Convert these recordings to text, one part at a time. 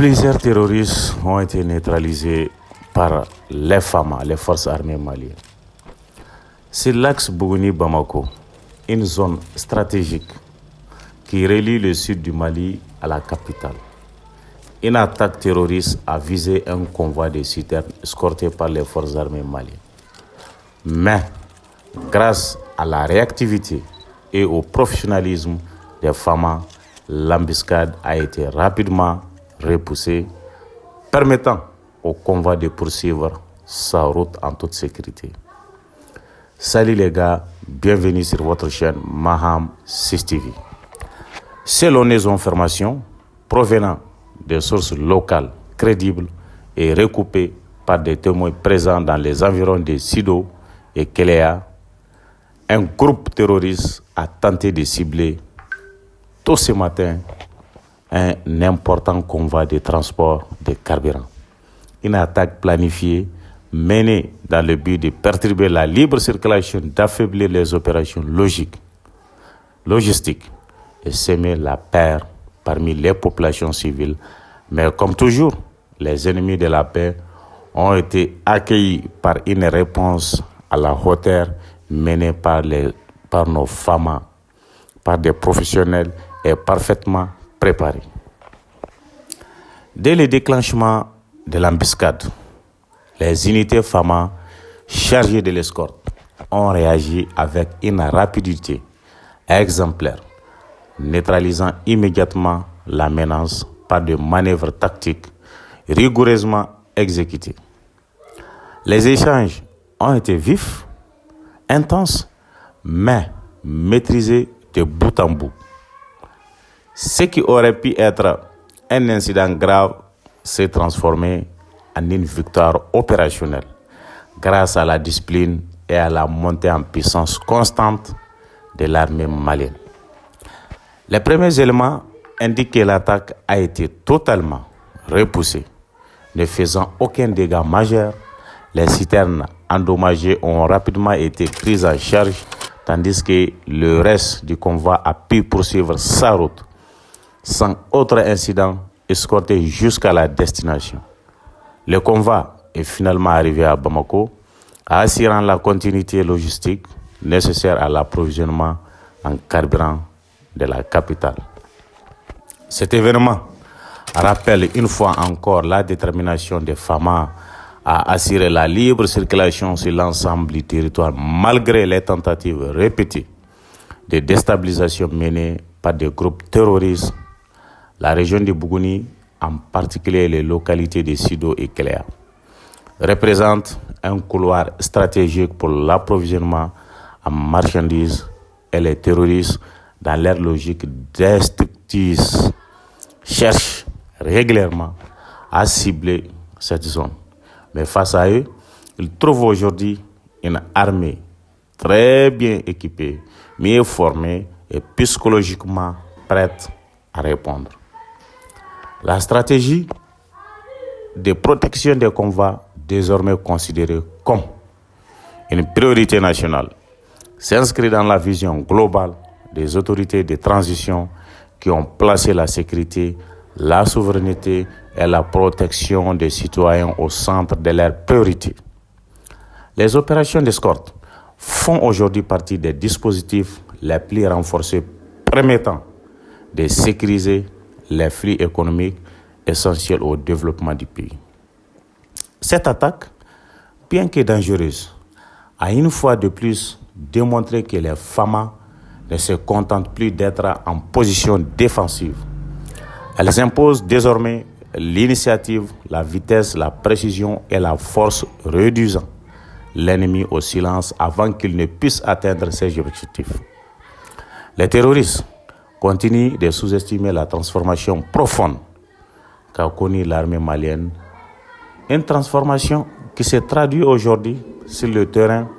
Plusieurs terroristes ont été neutralisés par les FAMA, les forces armées maliennes. C'est l'axe Bougouni-Bamako, une zone stratégique qui relie le sud du Mali à la capitale. Une attaque terroriste a visé un convoi de citernes escorté par les forces armées maliennes. Mais, grâce à la réactivité et au professionnalisme des FAMA, l'embuscade a été rapidement repoussée, permettant au convoi de poursuivre sa route en toute sécurité. Salut les gars, bienvenue sur votre chaîne Maham 6 TV. Selon les informations provenant des sources locales crédibles et recoupées par des témoins présents dans les environs de Sido et Kelea, un groupe terroriste a tenté de cibler tôt ce matin un important convoi de transport de carburant. Une attaque planifiée menée dans le but de perturber la libre circulation, d'affaiblir les opérations logistiques et semer la peur parmi les populations civiles. Mais comme toujours, les ennemis de la paix ont été accueillis par une réponse à la hauteur menée par nos FAMA, par des professionnels et parfaitement préparés. Dès le déclenchement de l'embuscade, les unités FAMA chargées de l'escorte ont réagi avec une rapidité exemplaire, neutralisant immédiatement la menace par des manœuvres tactiques rigoureusement exécutées. Les échanges ont été vifs, intenses, mais maîtrisés de bout en bout. Ce qui aurait pu être un incident grave s'est transformé en une victoire opérationnelle grâce à la discipline et à la montée en puissance constante de l'armée malienne. Les premiers éléments indiquent que l'attaque a été totalement repoussée, ne faisant aucun dégât majeur. Les citernes endommagées ont rapidement été prises en charge, tandis que le reste du convoi a pu poursuivre sa route sans autre incident, escorté jusqu'à la destination. Le convoi est finalement arrivé à Bamako, assurant la continuité logistique nécessaire à l'approvisionnement en carburant de la capitale. Cet événement rappelle une fois encore la détermination des FAMA à assurer la libre circulation sur l'ensemble du territoire malgré les tentatives répétées de déstabilisation menées par des groupes terroristes. La région de Bougouni, en particulier les localités de Sido et Kelea, représente un couloir stratégique pour l'approvisionnement en marchandises et les terroristes, dans leur logique destructrice, cherchent régulièrement à cibler cette zone. Mais face à eux, ils trouvent aujourd'hui une armée très bien équipée, mieux formée et psychologiquement prête à répondre. La stratégie de protection des convois, désormais considérée comme une priorité nationale, s'inscrit dans la vision globale des autorités de transition qui ont placé la sécurité, la souveraineté et la protection des citoyens au centre de leurs priorités. Les opérations d'escorte font aujourd'hui partie des dispositifs les plus renforcés permettant de sécuriser les flux économiques essentiels au développement du pays. Cette attaque, bien que dangereuse, a une fois de plus démontré que les FAMA ne se contentent plus d'être en position défensive. Elles imposent désormais l'initiative, la vitesse, la précision et la force, réduisant l'ennemi au silence avant qu'il ne puisse atteindre ses objectifs. Les terroristes continuent de sous-estimer la transformation profonde qu'a connue l'armée malienne, une transformation qui se traduit aujourd'hui sur le terrain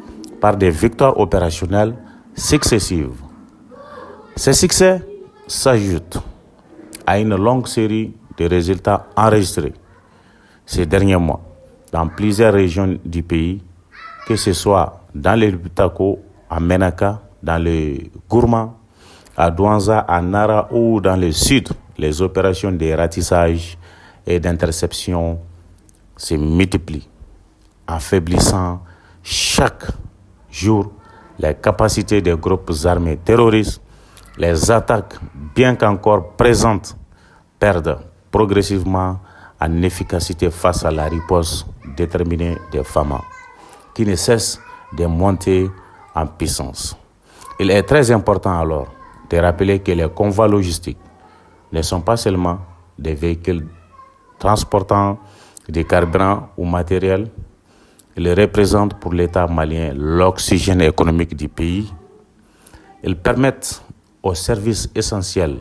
par des victoires opérationnelles successives. Ces succès s'ajoutent à une longue série de résultats enregistrés ces derniers mois dans plusieurs régions du pays, que ce soit dans le Butako, à Menaka, dans le Gourma, à Douanza, à Nara ou dans le sud. Les opérations de ratissage et d'interception se multiplient, affaiblissant chaque jour les capacités des groupes armés terroristes. Les attaques, bien qu'encore présentes, perdent progressivement en efficacité face à la riposte déterminée des FAMA, qui ne cesse de monter en puissance. Il est très important alors de rappeler que les convois logistiques ne sont pas seulement des véhicules transportant des carburants ou matériel. Ils représentent pour l'État malien l'oxygène économique du pays. Ils permettent aux services essentiels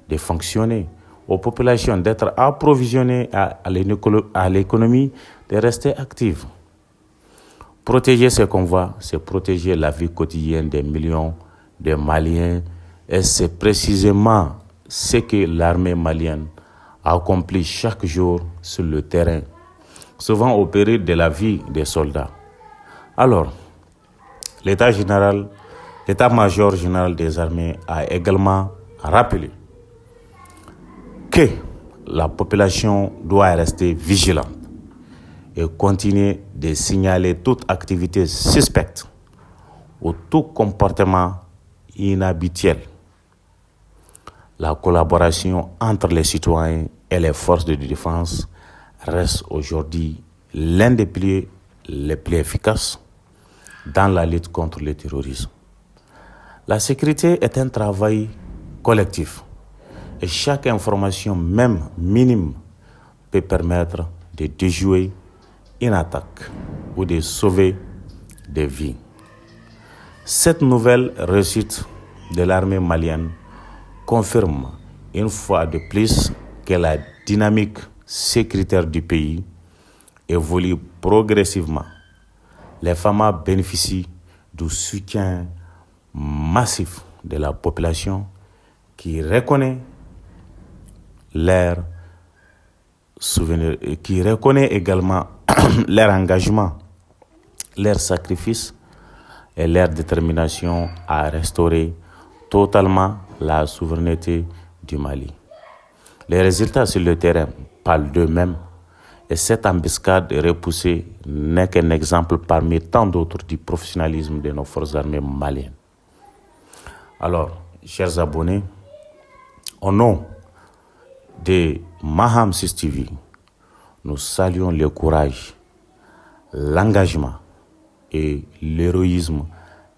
de fonctionner, aux populations d'être approvisionnées, à l'économie de rester active. Protéger ces convois, c'est protéger la vie quotidienne des millions de Maliens, et c'est précisément ce que l'armée malienne accomplit chaque jour sur le terrain, souvent au péril de la vie des soldats. Alors, l'état-major général des armées a également rappelé que la population doit rester vigilante et continuer de signaler toute activité suspecte ou tout comportement inhabituel. La collaboration entre les citoyens et les forces de défense reste aujourd'hui l'un des piliers les plus efficaces dans la lutte contre le terrorisme. La sécurité est un travail collectif et chaque information, même minime, peut permettre de déjouer une attaque ou de sauver des vies. Cette nouvelle réussite de l'armée malienne confirme une fois de plus que la dynamique sécuritaire du pays évolue progressivement. Les FAMA bénéficient du soutien massif de la population qui reconnaît également leur engagement, leur sacrifice et leur détermination à restaurer totalement la souveraineté du Mali. Les résultats sur le terrain parlent d'eux-mêmes et cette embuscade repoussée n'est qu'un exemple parmi tant d'autres du professionnalisme de nos forces armées maliennes. Alors, chers abonnés, au nom de Maham 6 TV, nous saluons le courage, l'engagement et l'héroïsme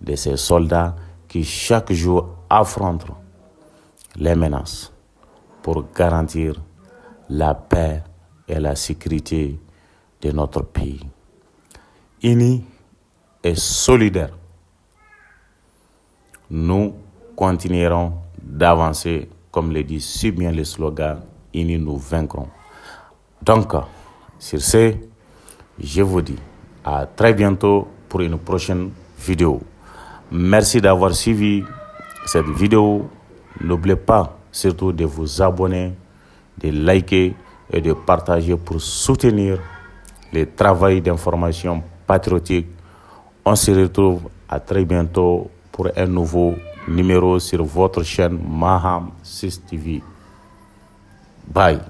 de ces soldats qui chaque jour affrontent les menaces pour garantir la paix et la sécurité de notre pays. Unis et solidaires, nous continuerons d'avancer, comme le dit si bien le slogan « Unis nous vaincrons ». Donc, sur ce, je vous dis à très bientôt pour une prochaine vidéo. Merci d'avoir suivi cette vidéo. N'oubliez pas surtout de vous abonner, de liker et de partager pour soutenir le travail d'information patriotique. On se retrouve à très bientôt pour un nouveau numéro sur votre chaîne Maham 6 TV. Bye.